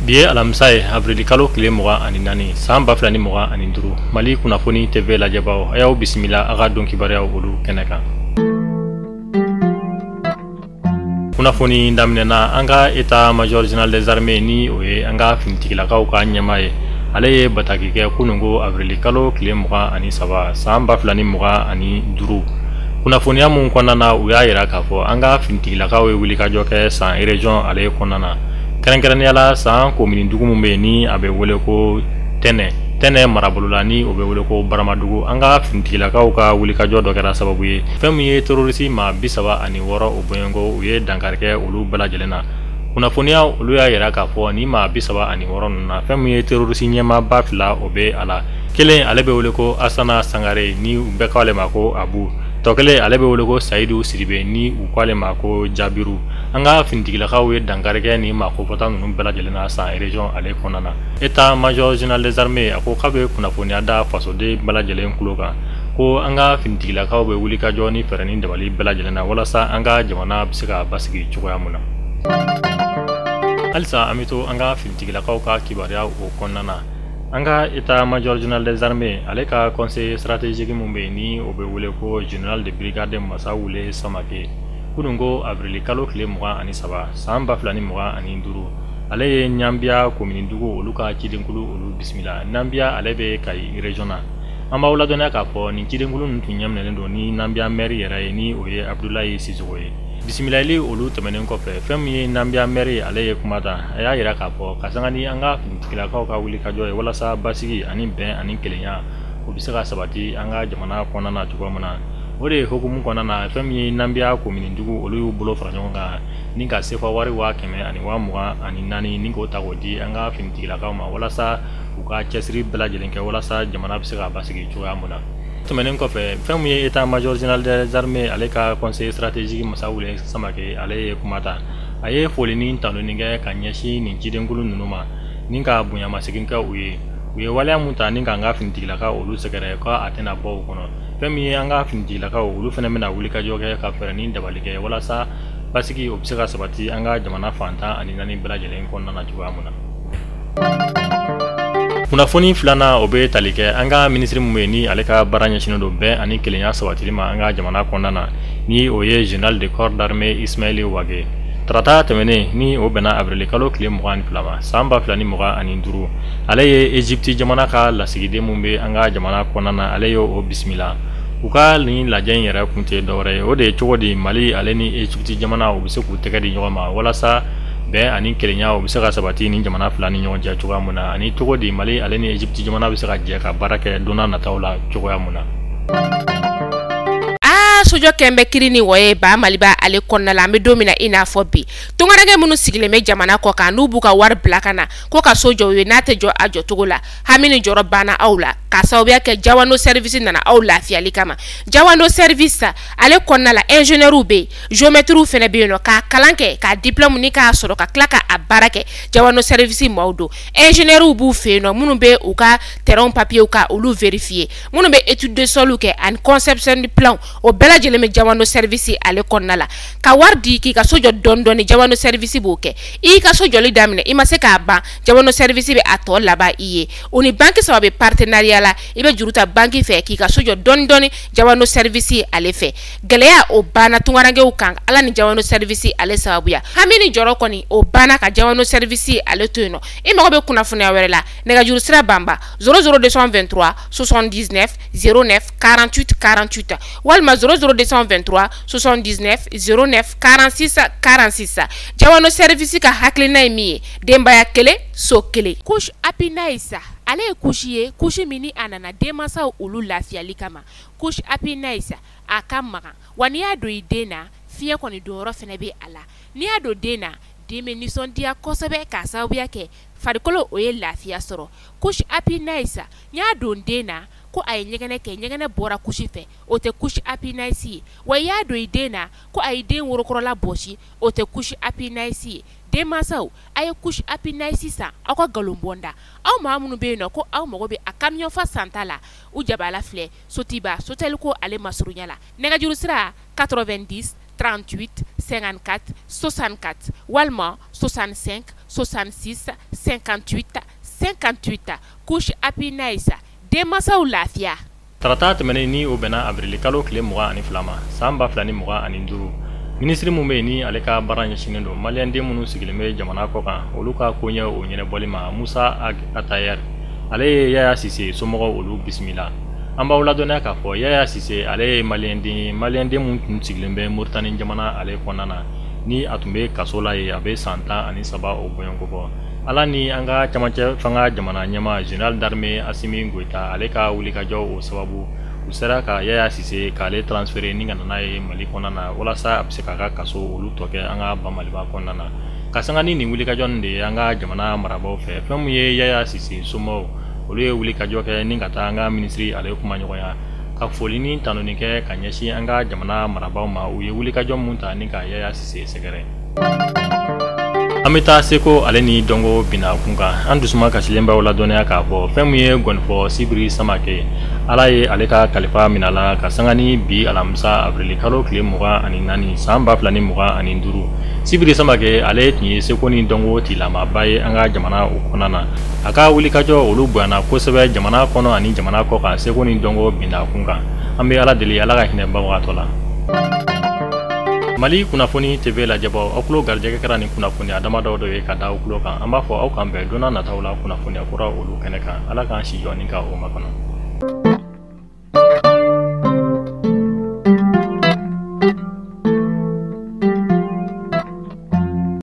Biye alamsaye avril kalo kile muga ani nani san ba filani muga ani duru Mali kunafoni TV lajɛbaaw ayaw bisimila aga don kibaruyaw olu kɛnɛ kan. Kunafoni daminɛna an ka état major général des armées ni o ye an ka finitigilakaw ka ɲɛma ye ale ye bataki kɛ kunungo avril kalo kile muga ani saba san ba filani muga ani duru. Kunafoniya mun kɔnɔna u y'a yira k'a fɔ an ka finitigilakaw ye wulikajɔ kɛ san région ale kɔnɔna kɛrɛnkɛrɛnniyala san komini dugu mun bɛ ni a bɛ wele ko tɛnɛ marabolola ni o bɛ wele ko baramadugu an ka finitigilakaw ka wulikajɔ dɔ kɛra sababu ye fɛn min ye terroriste maa 36 o bɔɲɔgɔnko u ye dankari kɛ olu bɛɛ lajɛlen na. Kunnafoniya olu y'a yira k'a fɔ ni maa 36 ninnu na fɛn min ye terroriste ɲɛmaaba 2 o bɛ a la. Kelen ale bɛ wele ko Asana Sangare ni u bɛɛ k'ale ma ko Abu. Tɔkelen ale bɛ wele ko Sayidu Siribe ni u k'ale ma ko Jabiru. An ka finitigilakaw ye dankari kɛ ni maakofɔta ninnu bɛɛ lajɛlen na san région ale kɔnɔna. État major général des armées a ko k'a bɛ kunnafoniya da fasoden bɛɛ lajɛlen tulo kan ko an ka finitigilakaw bɛ wulikajɔ ni fɛɛrɛ ni dabali bɛɛ lajɛlen na walasa an ka jamana bɛ se ka basigi cogoya mun na. Halisa an bɛ to an ka finitigilakaw ka kibaruya o kɔnɔna na. An ka état major général des armées ale ka conseil stratégique mun bɛ ni o bɛ wele ko général de brigade Masa Wule Samake kunungo avril kalo kile muga ani saba san ba filani muga ani duru ale ye Ɲambia komini dugu olu ka cidenkulu olu bisimila. Ɲambia ale bɛ Kayi région na. An b'aw ladɔnniya k'a fɔ nin cidenkulu ninnu tun ɲaminɛlen don ni Ɲambia maire yɛrɛ ye ni o ye Abdulayi Sisoko ye. Bisimilayili olu tɛmɛnen kɔfɛ fɛn min ye Ɲambia maire ale ye kuma ta a y'a yira k'a fɔ ka sanga ni an ka finitigilakaw ka wulikajɔ ye walasa basigi ani bɛn ani kelenya o bɛ se ka sabati an ka jamana kɔnɔna na cogoya min na. O de hukumu kɔnɔna na fɛn min ye Ɲambia komini dugu olu y'u bolo fara ɲɔgɔn kan ni ka sefa wari 100 ani 24 ni k'o ta k'o di an ka finitigilakaw ma walasa u ka cɛsiri bɛɛ lajɛlen kɛ walasa jamana bɛ se ka basigi cogoya min na. Tɛmɛnen kɔfɛ fɛn min ye état major général des armées ale ka conseil stratégique Masa Wule Samake ale ye kuma ta a ye foli ni tanuni kɛ ka ɲɛsin nin cidenkulu ninnu ma ni ka bonyamasegin kɛ u ye waleya mun ta ni ka an ka finitigilakaw olu sɛgɛrɛ k'a tɛna bɔ u kɔnɔ. Fɛn min ye an ka finitigilakaw olu fana bɛna wulikajɔ kɛ ka fɛɛrɛ ni dabali kɛ walasa basigi o bɛ se ka sabati an ka jamana fantan ani 4 bɛɛ lajɛlen kɔnɔna na cogoya mun na. Kunnafoni filanan o bɛ tali kɛ an ka ministre mun bɛ ni ale ka baara ɲɛsinnen don bɛn ani kelenya sabatili ma an ka jamana kɔnɔna na ni o ye général de corps d'armée Ismaël Wage. Tarata tɛmɛnen ni o bɛnna avril kalo kile 22 ma san ba filani muga ani duru ale ye Egypte jamana ka lasigiden mun bɛ an ka jamana kɔnɔna na ale y'o bisimila. U ka nin lajɛ in yɛrɛ kun tɛ dɔwɛrɛ ye o de ye cogo di Mali ale ni Egypte jamana u bɛ se k'u tɛgɛ di ɲɔgɔn ma walasa bɛn ani kelenya o bɛ se ka sabati ni jamana fila ni ɲɔgɔn cɛ cogoya mun na ani cogo di Mali ale ni Egypte jamana bɛ se ka jɛ ka baara kɛ don n'a nataw la cogoya mun na. Sojɔ kɛnbɛ kiri ni wɔye ba Maliba ale kɔnɔna la an bɛ don min na i n'a fɔ bi tungaranke minnu sigilen bɛ jamana kɔ kan n'u b'u ka wari bila ka na ko ka so jɔ u ye n'a tɛ jɔ a jɔcogo la hami ni jɔrɔ banna aw la ka sababuya kɛ Jawando service nana aw lafiyali kama. Jawando service ale kɔnɔna la ingénieur bɛ yen géomètre fana bɛ yen nɔ k'a kalan kɛ k'a diplôme ni k'a sɔrɔ ka tila k'a baara kɛ Jawando service maaw don. Ingénieur b'u fɛ yen nɔ minnu bɛ u ka terrain papier ka olu vérifier minnu bɛ étude de sol kɛ ani conception de plan o bɛɛ lajɛlen bɛ Jawando service ale kɔnɔna la ka wari di k'i ka so jɔ dɔɔni Jawando service b'o kɛ i ka so jɔli daminɛ i ma se k'a ban Jawando service bɛ a tɔ laban i ye o ni banque saba bɛ partenariat la i bɛ juru ta banque fɛ k'i ka so jɔ dɔɔni Jawando service ale fɛ gɛlɛya o banna tungarankew kan ala ni Jawando service ale sababuya hami ni jɔrɔ kɔni o banna ka Jawando service ale to yen nɔ i mago bɛ kunnafoniya wɛrɛ la nɛgɛjuru sira banba 00223 79 09 48 48 walima 00223 79 09 46 46 Jawando service ka hakilina ye min ye denbaya kelen so kelen. Couche Happy Nice ale ye couche ye couche min ni a nana denmansaw olu lafiyali kama. Couche Happy Nice a ka magan wa n'i y'a don i den na fiɲɛ kɔni donyɔrɔ fana bɛ a la n'i y'a don den na den bɛ nisɔndiya kosɛbɛ k'a sababuya kɛ farikolo o ye lafiya sɔrɔ. Couche Happy Nice n'i y'a don den na ko a ye ɲɛgɛnɛ kɛ ɲɛgɛnɛ bɔra couche fɛ o tɛ couche Happy Nice ye wa i y'a don i den na ko a ye den worokɔrɔla bɔsi o tɛ couche Happy Nice ye. Denmansaw a ye couche Happy Nice san aw ka galon bɔnda aw maa minnu bɛ yen nɔ ko aw mago bɛ a camion fa santa la u jabala filɛ Sotiba Sotel ko ale masurunya la nɛgɛjuru sira 90 38 54 64 walima 65 66 58 58 couche Happy Nice denmasaw lafiya. Tarata tɛmɛnen ni o bɛnna avril kalo tile 22 ma san 2025 ministre mun bɛ ni ale ka baara ɲɛsinnen don maliyɛn den minnu sigilen bɛ jamana kɔ kan olu ka koɲɛ o ɲɛnɛbɔli ma Musa Atayer ale ye Yaya Sise somɔgɔw olu bisimila. An b'aw ladɔnniya k'a fɔ Yaya Sise ale ye maliyɛn den mun tun sigilen bɛ Moritani jamana ale kɔnɔna na ni a tun bɛ kaso la ye a bɛ san 13 o bɔɲɔgɔnko bɔ. Ala ni an ka camancɛ fanga jamana ɲɛma général d'armée Assimi Goïta ale ka wulikajɔ o sababu u sera ka Yaya Sise k'ale transférer ni ka nana ye Mali kɔnɔna na walasa a bɛ se k'a ka kaso olu tɔ kɛ an ka Maliba kɔnɔna na. Ka sanga ni nin wulikajɔ nin de ye an ka jamana marabaaw fɛ fɛn mun ye Yaya Sise somɔgɔw olu ye wulikajɔ kɛ ni ka taa an ka ministre ale kuma ɲɔgɔnya ka foli ni tanuni kɛ ka ɲɛsin an ka jamana marabaaw ma u ye wulikajɔ mun ta ni ka Yaya Sise sɛgɛrɛ. An bɛ taa seko ale ni dɔnko bina kun kan an dusuma kasilen b'aw ladɔnniya k'a fɔ fɛn mun ye gɔnifɔ Sibiri Samake ala ye ale ka kalifa minɛ la ka sanga ni bi alamisa avril kalo tile 24 san 2025 Sibiri Samake ale tun ye seko ni dɔnko tilamaba ye an ka jamana o kɔnɔna na a ka wulikajɔ olu bonyana kosɛbɛ jamana kɔnɔ ani jamana kɔ kan seko ni dɔnko bina kun kan an bɛ ala deli ala ka hinɛ babagatɔ la. Mali kunnafoni TV lajɛbaw aw tulo garijɛgɛ kɛra nin kunnafoni adamadenw dɔ ye ka da aw tulo kan an b'a fɔ aw kan bɛn donna nataw la kunnafoniya kura olu kɛnɛ kan ala k'an si jɔ ni ka o makɔnɔ.